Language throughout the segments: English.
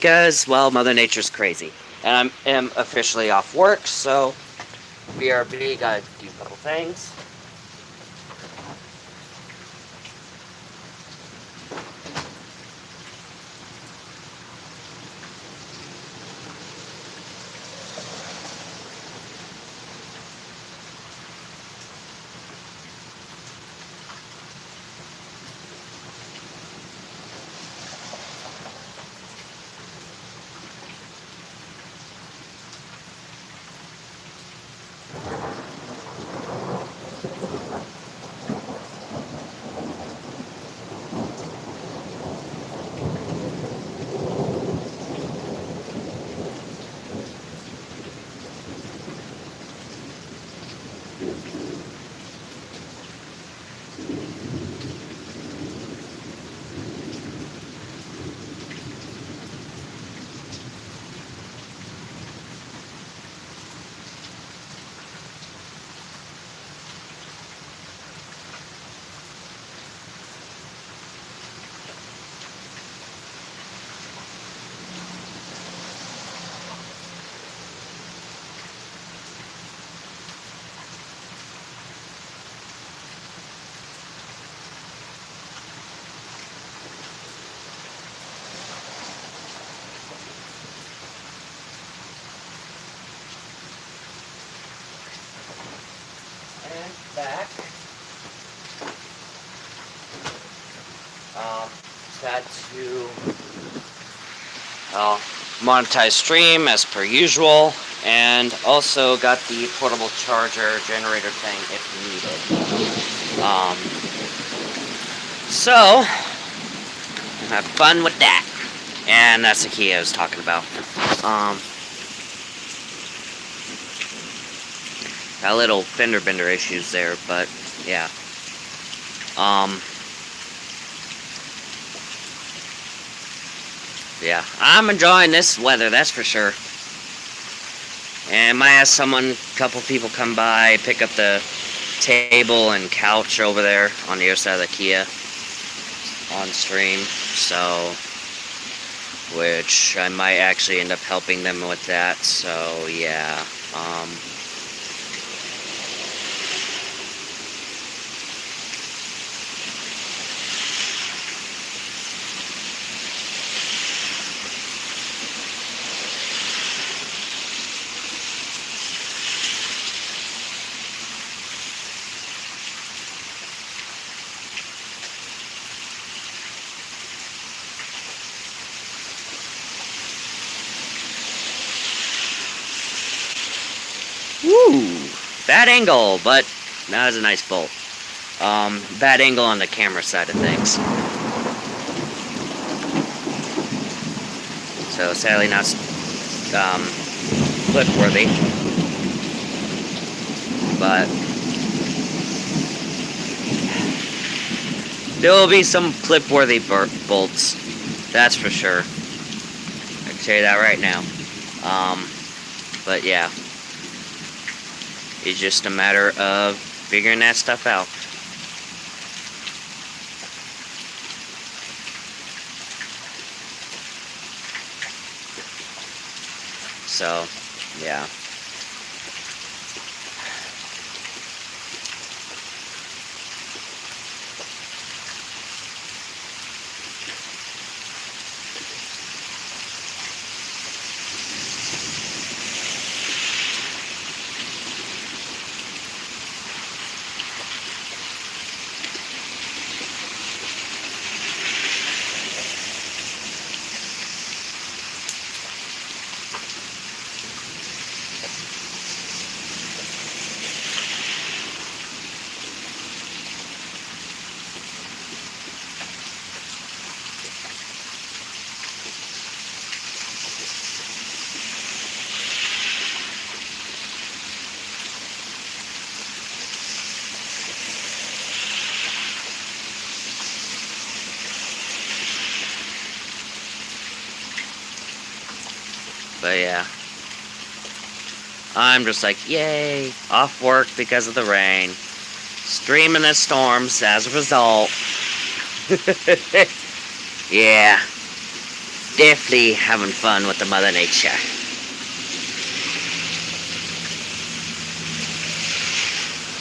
because, well, Mother Nature's crazy. And am officially off work, so BRB gotta do a couple things. Back. Had to monetize stream as per usual, and also got the portable charger generator thing if needed. So have fun with that, and that's the key I was talking about. Got little fender bender issues there, but yeah. Yeah, I'm enjoying this weather, that's for sure. And might have a couple people come by, pick up the table and couch over there on the other side of the Kia on stream, so which I might actually end up helping them with that, so yeah. Woo! Bad angle, but that was a nice bolt. Bad angle on the camera side of things. So sadly not clip worthy. But there will be some clip worthy bolts. That's for sure. I can tell you that right now. But yeah. It's just a matter of figuring that stuff out. So, yeah. But yeah, I'm just like, yay, off work because of the rain. Streaming the storms as a result. Yeah. definitely having fun with the Mother Nature.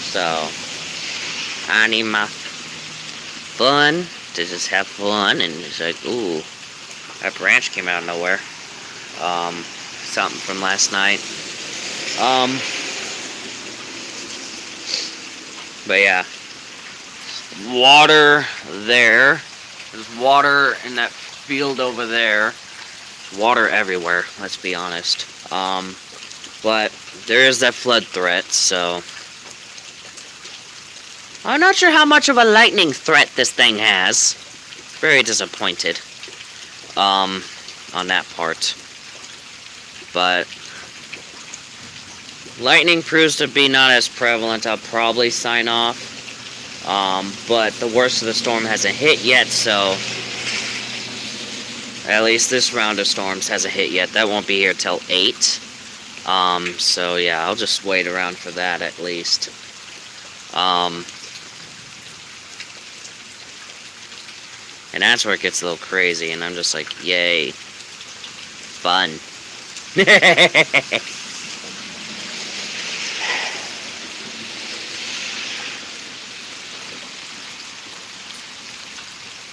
So, I need my fun to just have fun, and it's like, ooh, that branch came out of nowhere. Something from last night. But yeah, water there. There's water in that field over there. There's water everywhere, let's be honest. But there is that flood threat, so I'm not sure how much of a lightning threat this thing has. Very disappointed on that part. But lightning proves to be not as prevalent. I'll probably sign off. But the worst of the storm hasn't hit yet, so at least this round of storms hasn't hit yet. That won't be here till 8. So yeah, I'll just wait around for that at least. And that's where it gets a little crazy, and I'm just like, yay. Fun.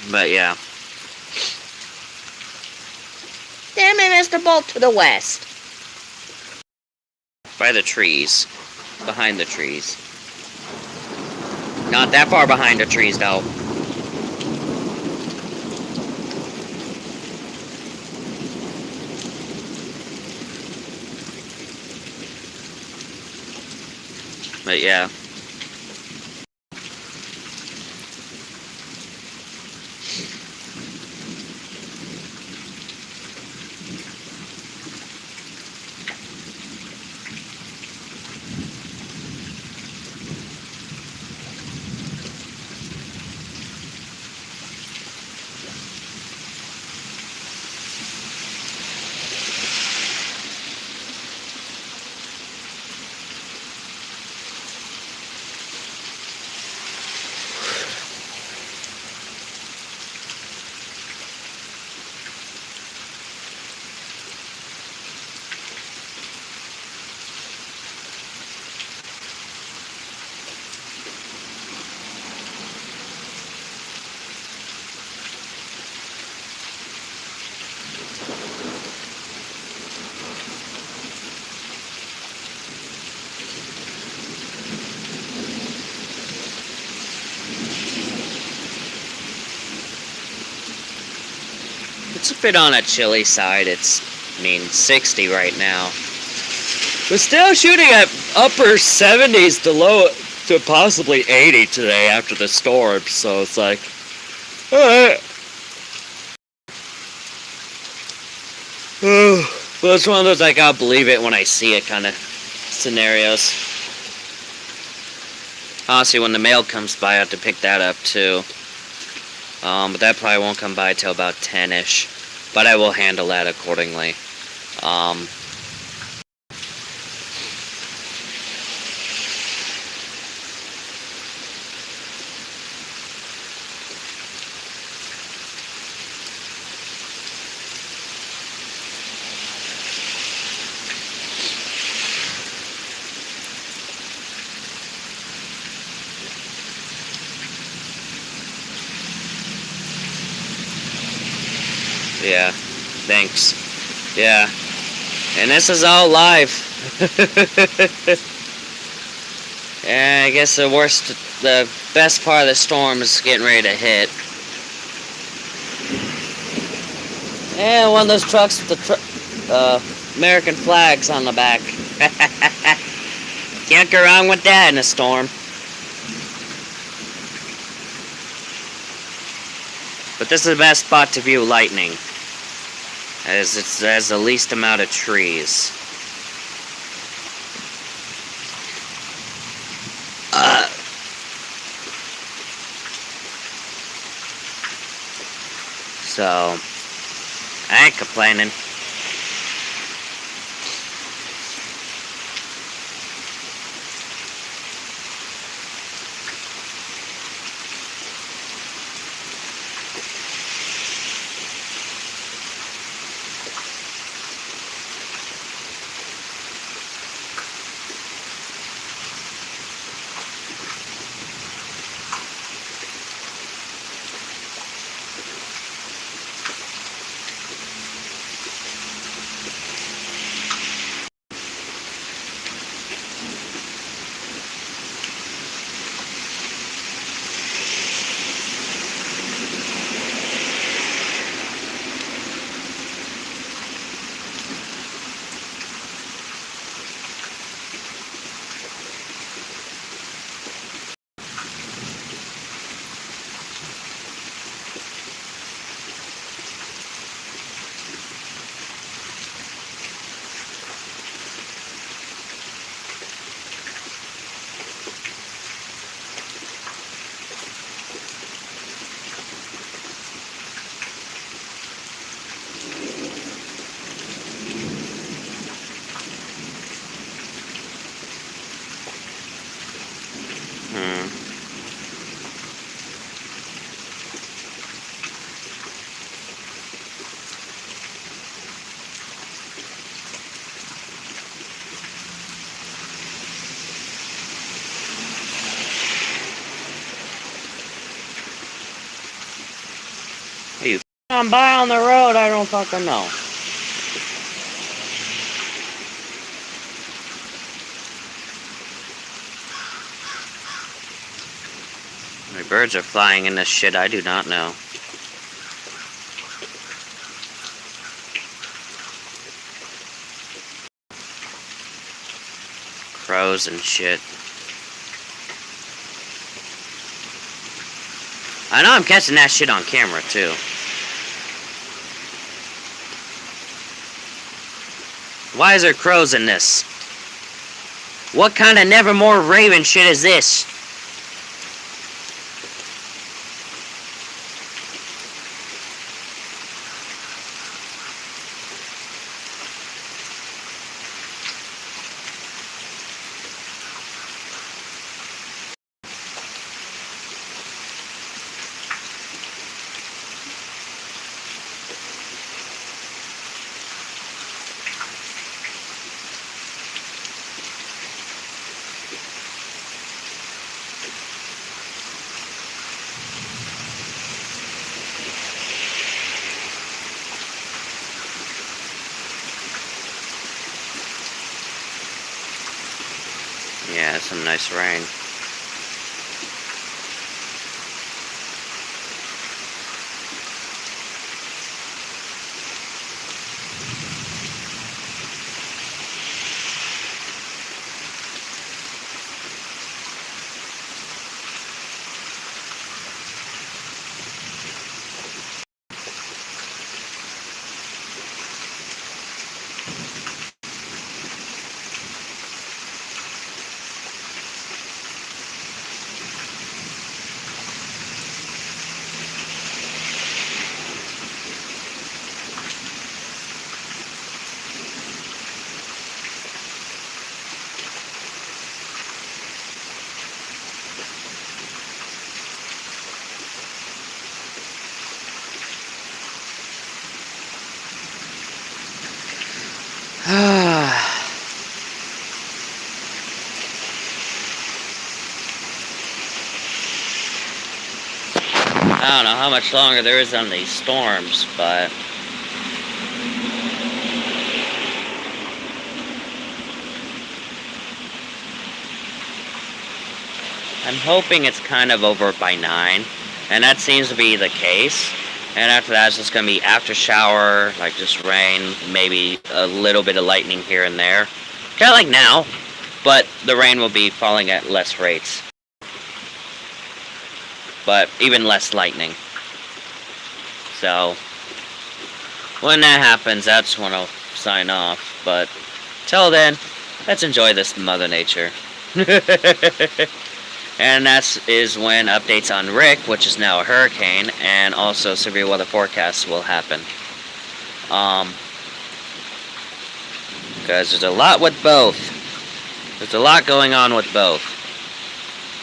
But yeah. Damn it, Mr. Bolt, to the west. By the trees. Behind the trees. Not that far behind the trees, though. But yeah. It's a bit on a chilly side. It's, 60 right now. We're still shooting at upper 70s to possibly 80 today after the storm, so it's like, alright. Well, it's one of those, like, I'll believe it when I see it kind of scenarios. Honestly, when the mail comes by, I have to pick that up too. But that probably won't come by till about 10-ish. But I will handle that accordingly. Yeah, thanks. Yeah, and this is all live. Yeah, I guess the best part of the storm is getting ready to hit. And one of those trucks with the American flags on the back. Can't go wrong with that in a storm. But this is the best spot to view lightning, as it has the least amount of trees. So, I ain't complaining. I'm by on the road, I don't fucking know. How many birds are flying in this shit, I do not know. Crows and shit. I know I'm catching that shit on camera, too. Why is there crows in this? What kind of Nevermore Raven shit is this? Yeah, some nice rain. I don't know how much longer there is on these storms, but I'm hoping it's kind of over by 9, and that seems to be the case. And after that, it's just going to be after shower, like just rain, maybe a little bit of lightning here and there. Kind of like now, but the rain will be falling at less rates. But even less lightning. So, when that happens, that's when I'll sign off. But, till then, let's enjoy this Mother Nature. And that is when updates on Rick, which is now a hurricane, and also severe weather forecasts will happen. Because there's a lot with both. There's a lot going on with both.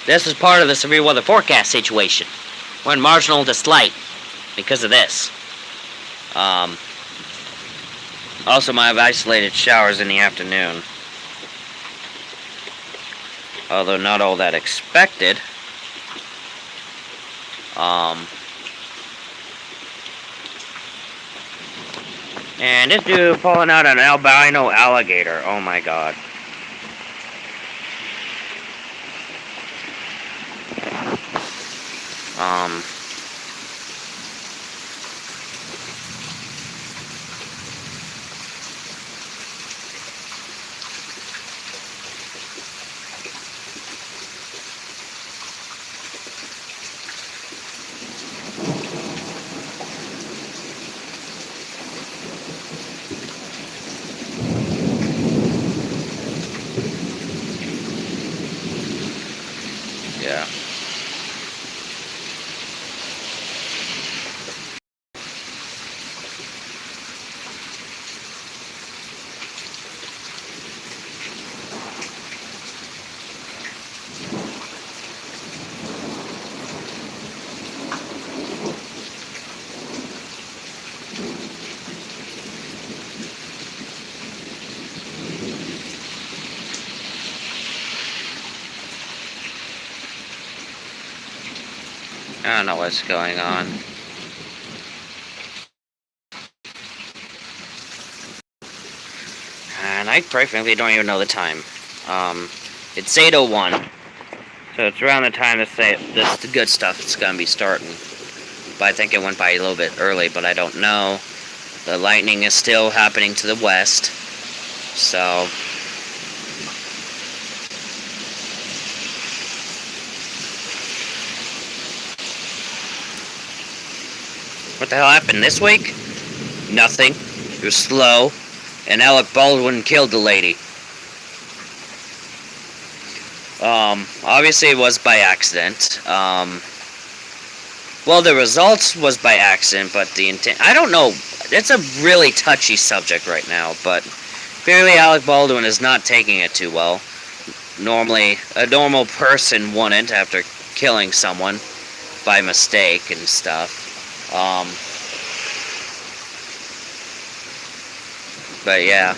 This is part of the severe weather forecast situation. We're in marginal to slight because of this. Also, I have isolated showers in the afternoon. Although not all that expected. And this dude pulling out an albino alligator. Oh my god. Yeah. I don't know what's going on. And I quite frankly don't even know the time. It's 8:01. So it's around the time to say this the good stuff is gonna be starting. But I think it went by a little bit early, but I don't know. The lightning is still happening to the west. So what the hell happened this week? Nothing. It was slow. And Alec Baldwin killed the lady. Obviously it was by accident. Well, the results was by accident, but the intent... I don't know. It's a really touchy subject right now, but clearly Alec Baldwin is not taking it too well. Normally, a normal person wouldn't after killing someone by mistake and stuff. But yeah.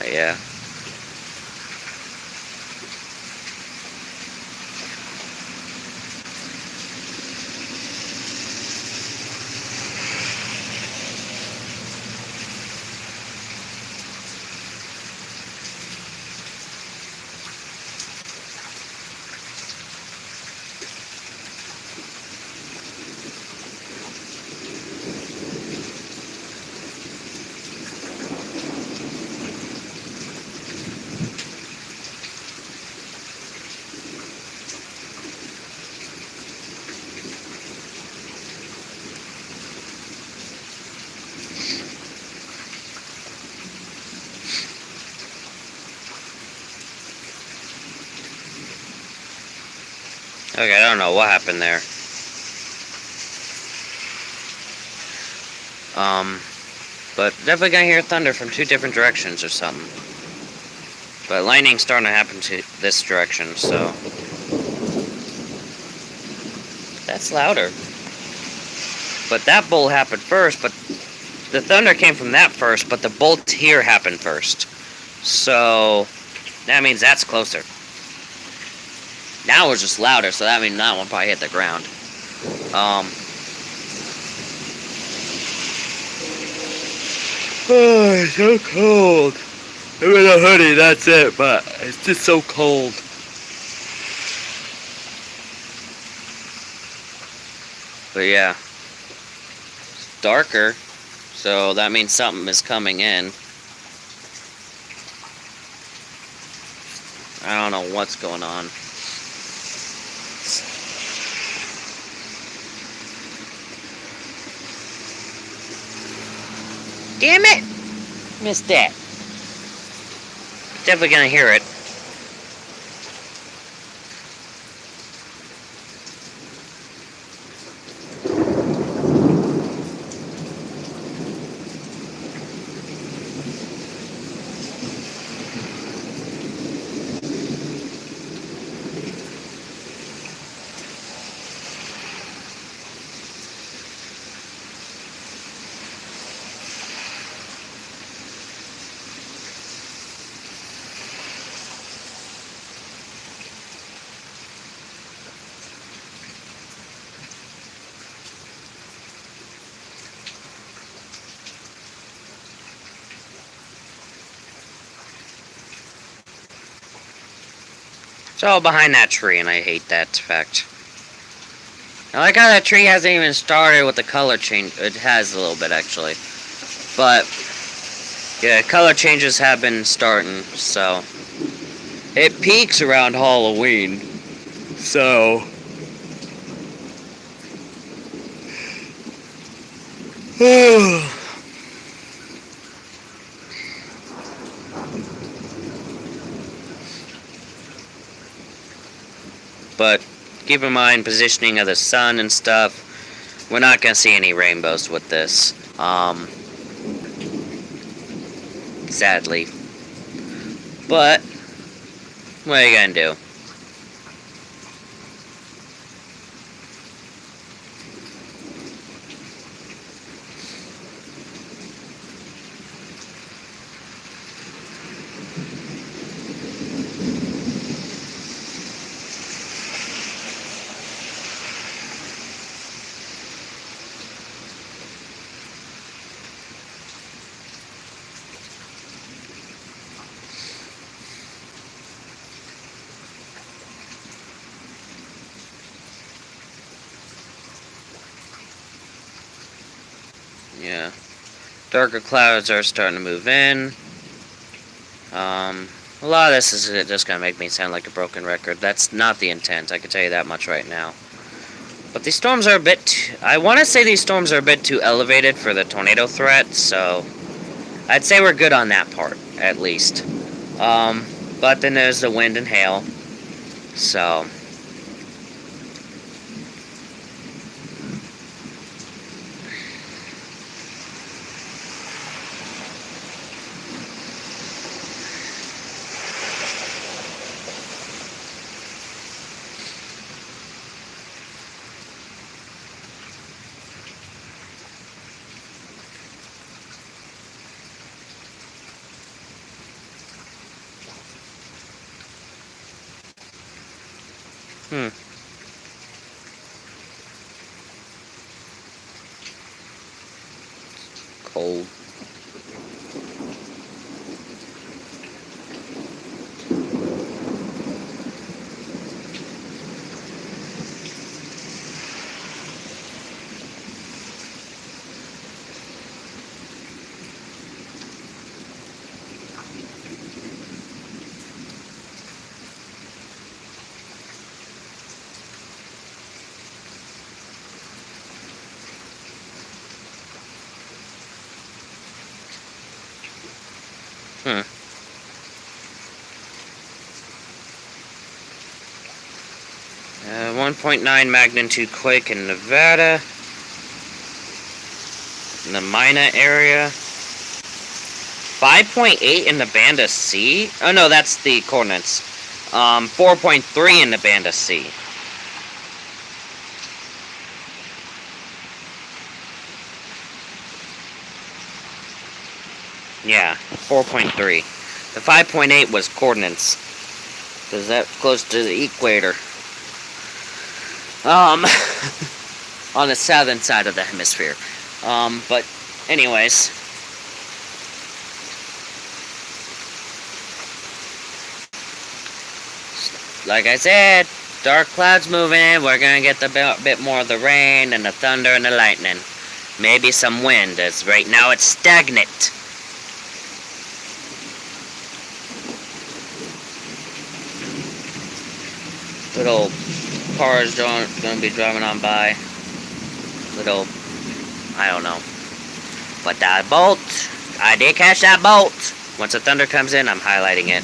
Yeah. Okay, I don't know what happened there. But definitely gonna hear thunder from two different directions or something. But lightning's starting to happen to this direction, so that's louder. But that bolt happened first, but the thunder came from that first, but the bolt here happened first. So that means that's closer. Now it's just louder, so that means that one probably hit the ground. Oh, it's so cold. I'm in a hoodie, that's it, but it's just so cold. But yeah. It's darker, so that means something is coming in. I don't know what's going on. Damn it! Missed that. Definitely gonna hear it. It's all behind that tree, and I hate that fact. I like how that tree hasn't even started with the color change. It has a little bit, actually. But Yeah, color changes have been starting, so it peaks around Halloween. So but keep in mind positioning of the sun and stuff. We're not gonna see any rainbows with this. Sadly. But what are you gonna do? Yeah. Darker clouds are starting to move in. A lot of this is just going to make me sound like a broken record. That's not the intent, I can tell you that much right now. But these storms are a bit... I want to say these storms are a bit too elevated for the tornado threat, so... I'd say we're good on that part, at least. But then there's the wind and hail. So... Cold. Hmm. 1.9 magnitude quake in Nevada. In the Mina area. 5.8 in the band of C? Oh no, that's the coordinates. 4.3 in the band of C. Yeah, 4.3. The 5.8 was coordinates. Because that's close to the equator. On the southern side of the hemisphere. But anyways. Like I said, dark clouds moving in. We're gonna get the bit more of the rain and the thunder and the lightning. Maybe some wind, as right now it's stagnant. Little cars gonna be driving on by. Little, I don't know. But that bolt, I did catch that bolt. Once the thunder comes in, I'm highlighting it.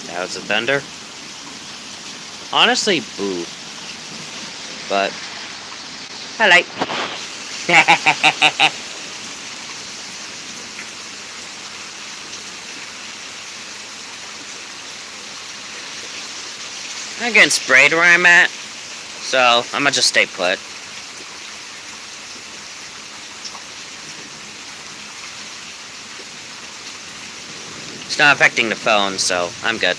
That was the thunder. Honestly, boo. But, highlight. I'm getting sprayed where I'm at, so I'm gonna just stay put. It's not affecting the phone, so I'm good.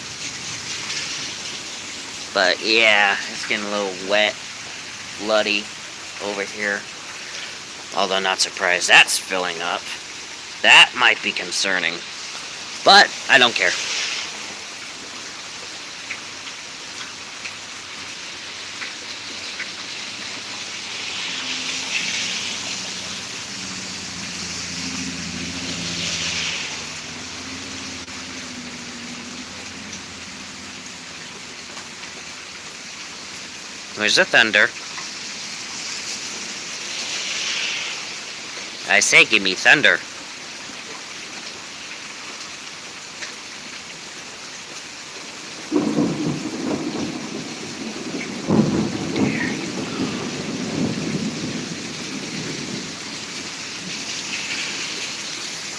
But yeah, it's getting a little wet, bloody over here. Although not surprised that's filling up. That might be concerning. But I don't care. Where's the thunder? I say, give me thunder.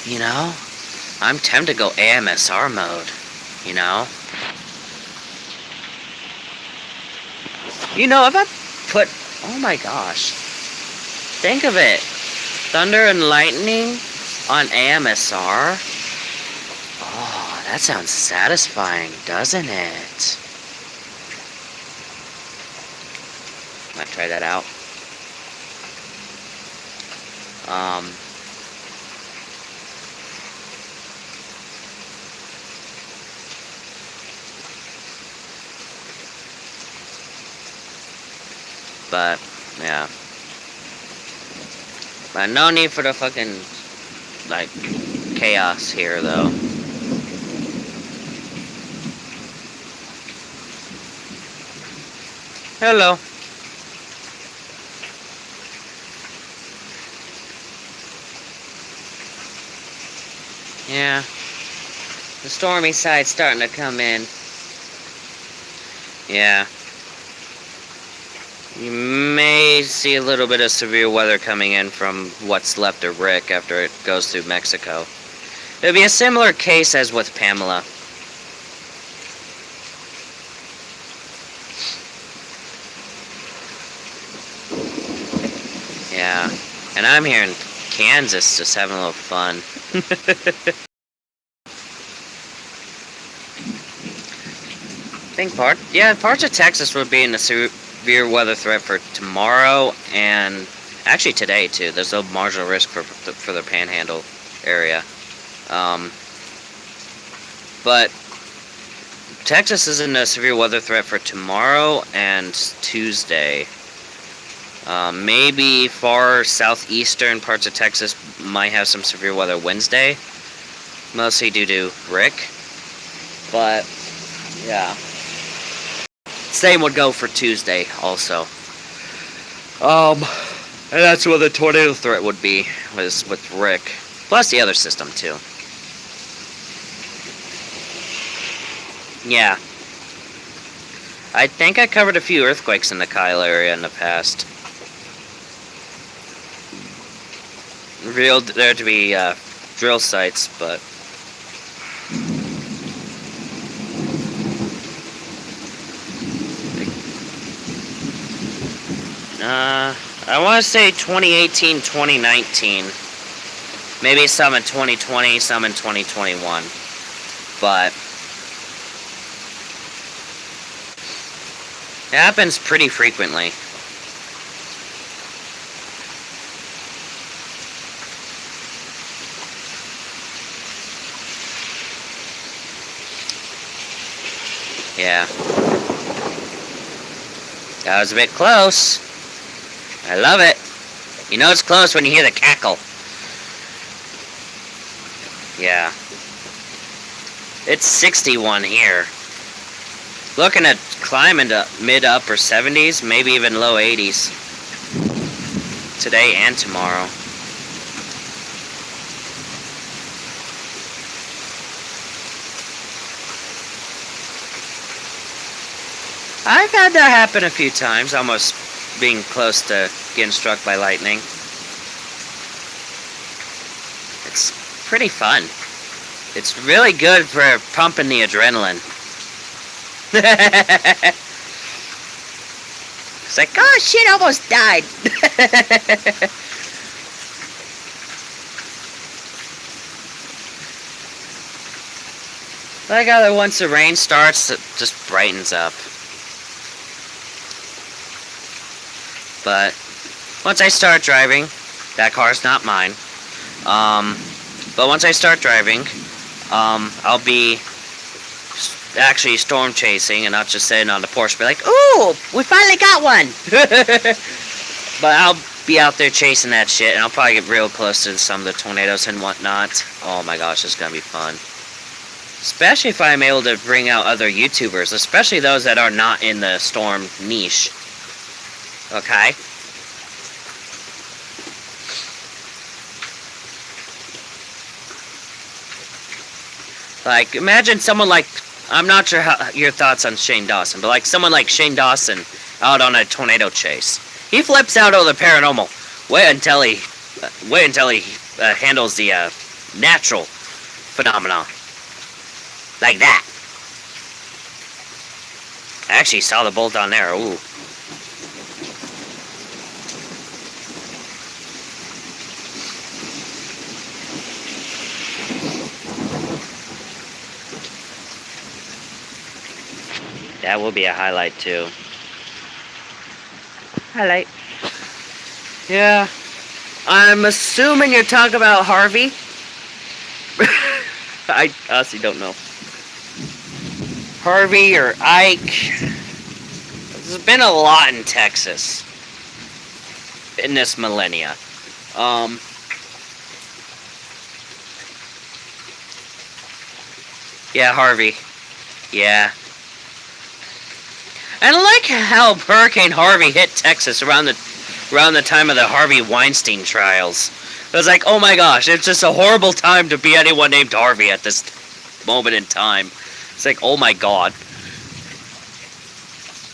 You know, I'm tempted to go AMSR mode, you know? You know, if I put, oh my gosh, think of it, thunder and lightning on AMSR. Oh, that sounds satisfying, doesn't it? Might try that out. But, yeah. But no need for the fucking, like, chaos here, though. Hello. Yeah. The stormy side's starting to come in. Yeah. You may see a little bit of severe weather coming in from what's left of Rick after it goes through Mexico. It'll be a similar case as with Pamela. Yeah, and I'm here in Kansas just having a little fun. I think parts of Texas would be in a severe weather threat for tomorrow and actually today too. There's no marginal risk for the Panhandle area, but Texas is in a severe weather threat for tomorrow and Tuesday. Maybe far southeastern parts of Texas might have some severe weather Wednesday, mostly due to Rick. But yeah. Same would go for Tuesday also. And that's what the tornado threat would be, was with Rick. Plus the other system too. Yeah. I think I covered a few earthquakes in the Kyle area in the past. Revealed there to be drill sites, but I want to say 2018, 2019. Maybe some in 2020, some in 2021. But it happens pretty frequently. Yeah. That was a bit close. I love it. You know it's close when you hear the cackle. Yeah. It's 61 here. Looking at climbing to mid-upper 70s, maybe even low 80s. Today and tomorrow. I've had that happen a few times, almost being close to getting struck by lightning. It's pretty fun. It's really good for pumping the adrenaline. It's like, oh shit, almost died. Like how once the rain starts, it just brightens up. But once I start driving, that car's not mine. But once I start driving, I'll be actually storm chasing and not just sitting on the porch, be like, ooh, we finally got one. But I'll be out there chasing that shit, and I'll probably get real close to some of the tornadoes and whatnot. Oh my gosh, it's gonna be fun. Especially if I'm able to bring out other YouTubers, especially those that are not in the storm niche. Okay. Like, imagine someone like, I'm not sure how your thoughts on Shane Dawson, but like someone like Shane Dawson out on a tornado chase. He flips out of the paranormal. Wait until he handles the natural phenomena. Like that. I actually saw the bolt on there. Ooh. That will be a highlight too. Highlight. Yeah. I'm assuming you're talking about Harvey. I honestly don't know. Harvey or Ike. There's been a lot in Texas in this millennia. Yeah, Harvey. Yeah. And I like how Hurricane Harvey hit Texas around the time of the Harvey Weinstein trials. It was like, oh my gosh, it's just a horrible time to be anyone named Harvey at this moment in time. It's like, oh my god.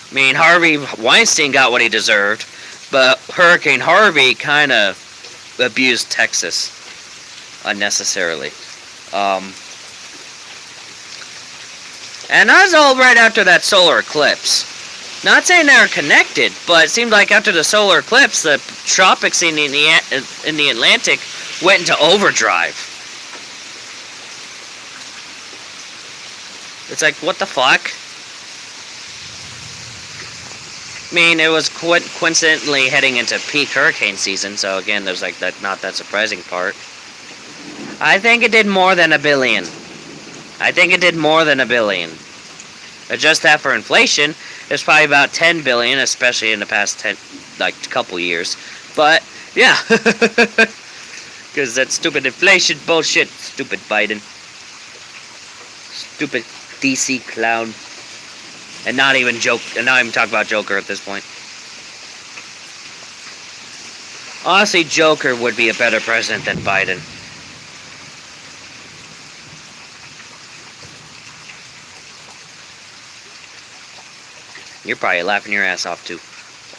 I mean, Harvey Weinstein got what he deserved, but Hurricane Harvey kind of abused Texas unnecessarily. And that was all right after that solar eclipse. Not saying they were connected, but it seemed like after the solar eclipse, the tropics in the Atlantic went into overdrive. It's like, what the fuck? I mean, it was coincidentally heading into peak hurricane season, so again, there's like that not that surprising part. I think it did more than $1 billion. I think it did more than $1 billion. Adjust that for inflation, it's probably about $10 billion, especially in the past couple years. But yeah, because that stupid inflation bullshit, stupid Biden, stupid DC clown, and not even talk about Joker at this point. Honestly, Joker would be a better president than Biden. You're probably laughing your ass off too.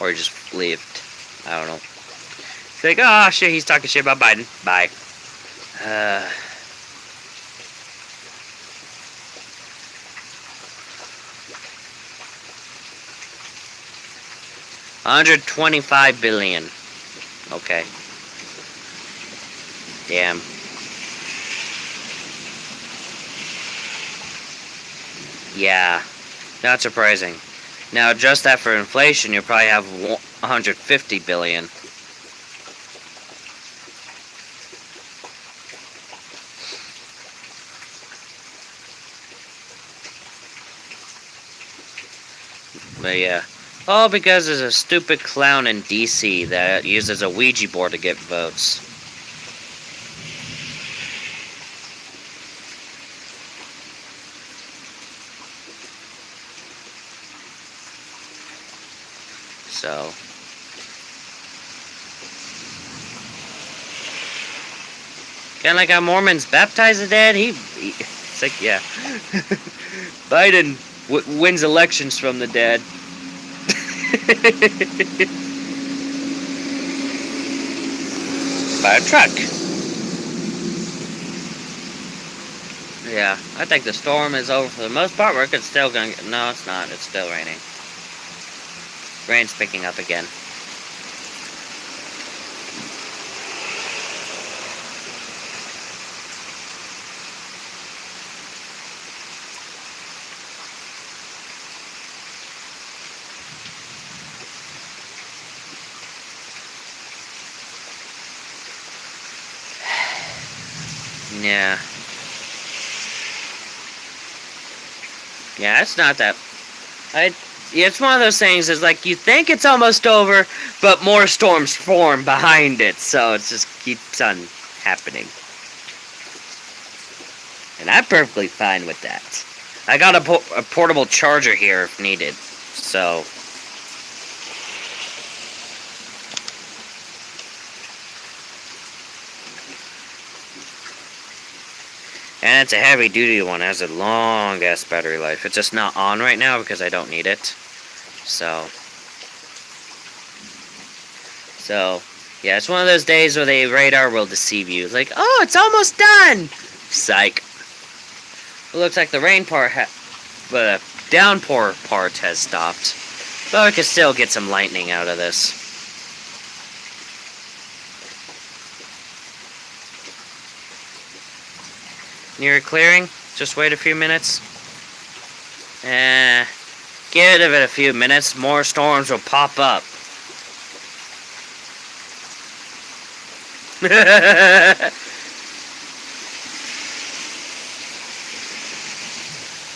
Or just lived. I don't know. It's like, oh shit, he's talking shit about Biden. Bye. $125 billion. Okay. Damn. Yeah. Not surprising. Now, adjust that for inflation, you'll probably have $150 billion. But yeah. All because there's a stupid clown in DC that uses a Ouija board to get votes. So, kind of like how Mormons baptize the dead. It's like, yeah, Biden wins elections from the dead. By a truck. Yeah, I think the storm is over for the most part. It's still going. No, it's not. It's still raining. Rain's picking up again. Yeah. Yeah, it's not that. It's one of those things, is like, you think it's almost over, but more storms form behind it, so it just keeps on happening. And I'm perfectly fine with that. I got a portable charger here if needed, so. And it's a heavy duty one. It has a long ass battery life. It's just not on right now because I don't need it. So yeah, it's one of those days where the radar will deceive you. Like, oh, it's almost done! Psych. It looks like the rain part, the downpour part has stopped. But we can still get some lightning out of this. Near clearing, just wait a few minutes. Give it a few minutes, more storms will pop up.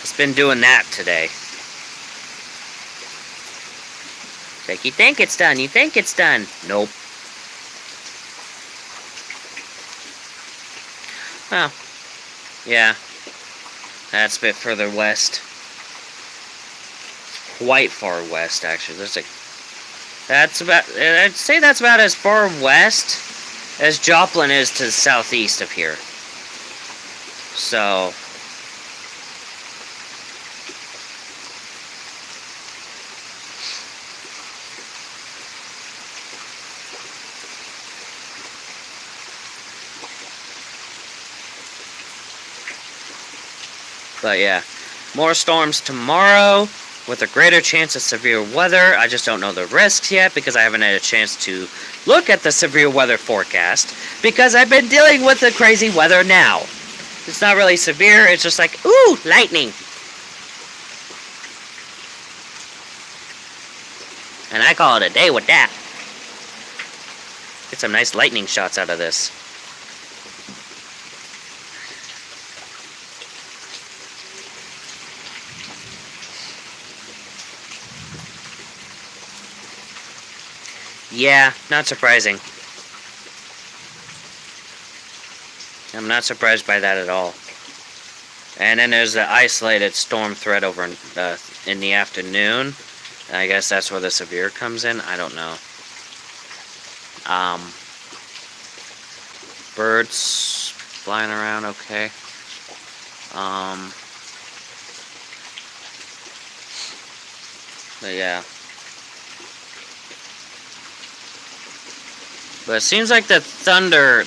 It's been doing that today. Like, you think it's done, you think it's done. Nope. Well, yeah. That's a bit further west. Quite far west, actually. I'd say that's about as far west as Joplin is to the southeast of here. So, but yeah, more storms tomorrow with a greater chance of severe weather. I just don't know the risks yet because I haven't had a chance to look at the severe weather forecast because I've been dealing with the crazy weather now. It's not really severe, it's just like, ooh, lightning. And I call it a day with that. Get some nice lightning shots out of this. Yeah, not surprising. I'm not surprised by that at all. And then there's the isolated storm threat over in the afternoon. I guess that's where the severe comes in. I don't know. Birds flying around okay. But yeah. But it seems like the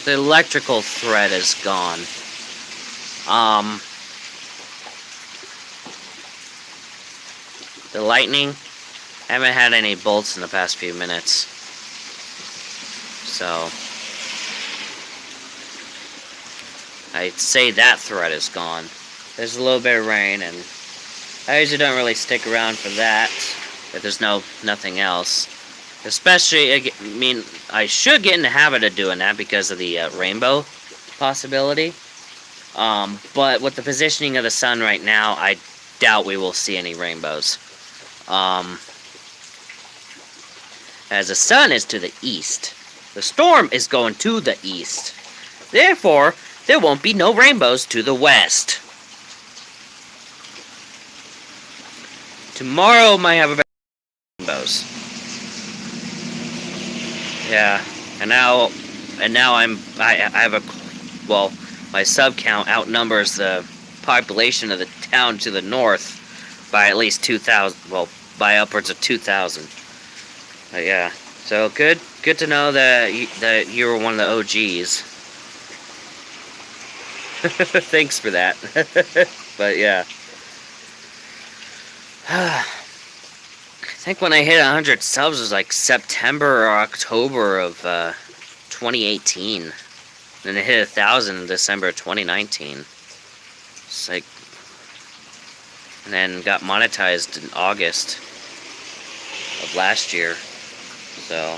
electrical threat is gone. The lightning, I haven't had any bolts in the past few minutes. So, I'd say that threat is gone. There's a little bit of rain, and I usually don't really stick around for that, if there's nothing else. Especially, I mean, I should get in the habit of doing that because of the rainbow possibility. But with the positioning of the sun right now, I doubt we will see any rainbows. As the sun is to the east, the storm is going to the east. Therefore, there won't be no rainbows to the west. Tomorrow might have about rainbows. Yeah, and now I have my sub count outnumbers the population of the town to the north by at least 2,000. Well, by upwards of 2,000. But yeah, so good to know that you were one of the OGs. Thanks for that. But yeah. I think when I hit 100 subs was like September or October of 2018. Then I hit 1,000 in December of 2019. It's like, and then got monetized in August of last year. So,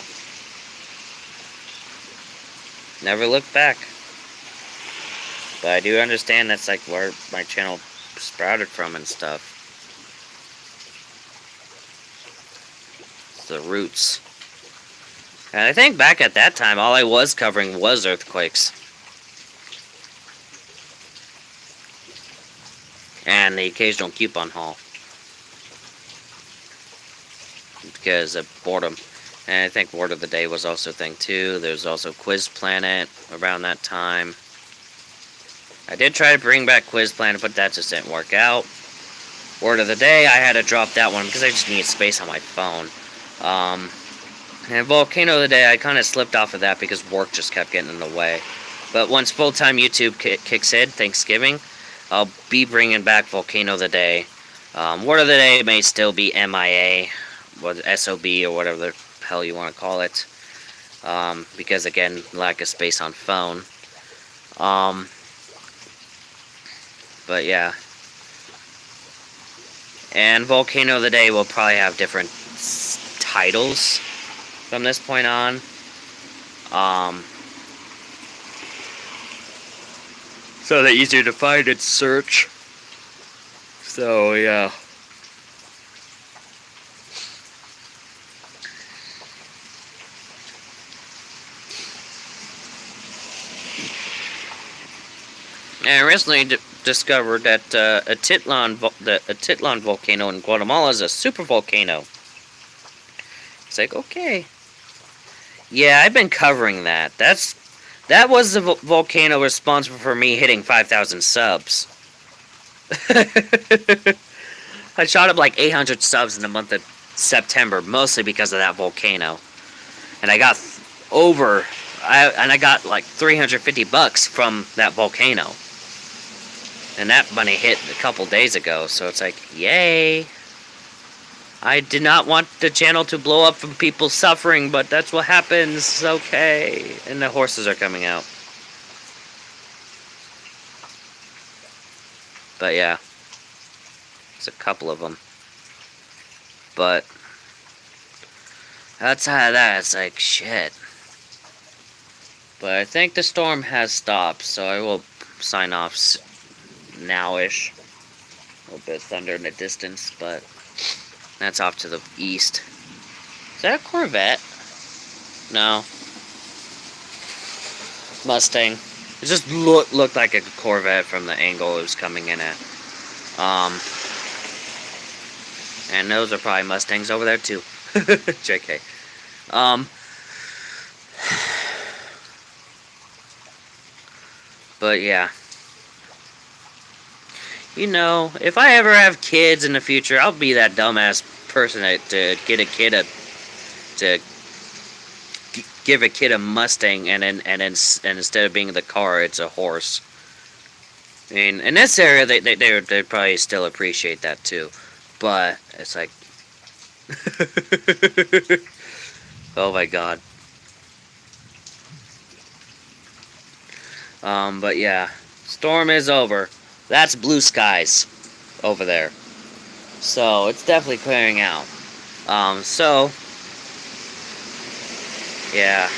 never looked back. But I do understand that's like where my channel sprouted from and stuff. The roots. And I think back at that time, all I was covering was earthquakes. And the occasional coupon haul. Because of boredom. And I think Word of the Day was also a thing too. There's also Quiz Planet around that time. I did try to bring back Quiz Planet, but that just didn't work out. Word of the day, I had to drop that one because I just needed space on my phone. And Volcano of the Day, I kind of slipped off of that because work just kept getting in the way. But once full-time YouTube kicks in, Thanksgiving, I'll be bringing back Volcano of the Day. Word of the Day may still be MIA, or SOB, or whatever the hell you want to call it. Because, again, lack of space on phone. But, yeah. And Volcano of the Day will probably have different titles from this point on. So they're easier to find and search. So, yeah. And I recently discovered that Atitlan volcano in Guatemala is a super volcano. It's like, okay. Yeah, I've been covering that. That was the volcano responsible for me hitting 5,000 subs. I shot up like 800 subs in the month of September, mostly because of that volcano. And I got I got like $350 from that volcano. And that money hit a couple days ago, so it's like, yay. I did not want the channel to blow up from people suffering, but that's what happens. Okay. And the horses are coming out. But yeah. There's a couple of them. But outside of that, it's like, shit. But I think the storm has stopped, so I will sign off now-ish. A little bit of thunder in the distance, but that's off to the east. Is that a Corvette? No. Mustang. It just looked like a Corvette from the angle it was coming in at. And those are probably Mustangs over there too. JK. But yeah. You know, if I ever have kids in the future, I'll be that dumbass person to get a kid to give a kid a Mustang, and instead of being the car, it's a horse. I mean, in this area, they'd probably still appreciate that too, but it's like, oh my god. But yeah, storm is over. That's blue skies over there. So, it's definitely clearing out. So, yeah.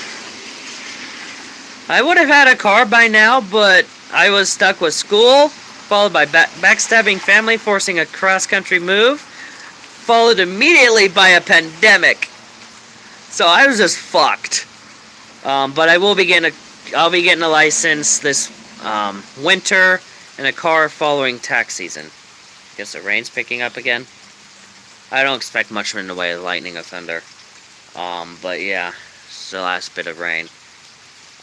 I would have had a car by now, but I was stuck with school, followed by backstabbing family forcing a cross-country move, followed immediately by a pandemic. So, I was just fucked. But I will be I'll be getting a license this winter, and a car following tax season. Guess the rain's picking up again. I don't expect much in the way of lightning or thunder. But yeah, it's the last bit of rain.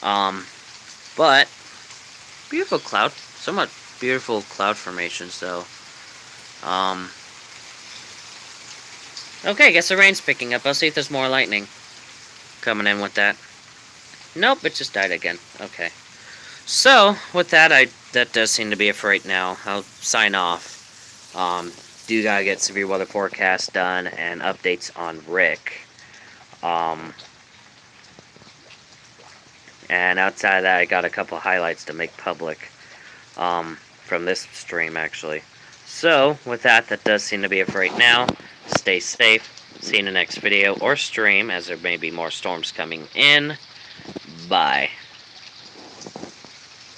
But beautiful cloud, somewhat beautiful cloud formations though. Okay, guess the rain's picking up. I'll see if there's more lightning coming in with that. Nope, it just died again. Okay. So, with that, that does seem to be it for right now. I'll sign off. Do gotta get severe weather forecast done and updates on Rick. And outside of that, I got a couple highlights to make public from this stream, actually. So, with that, that does seem to be it for right now. Stay safe. See you in the next video or stream, as there may be more storms coming in. Bye.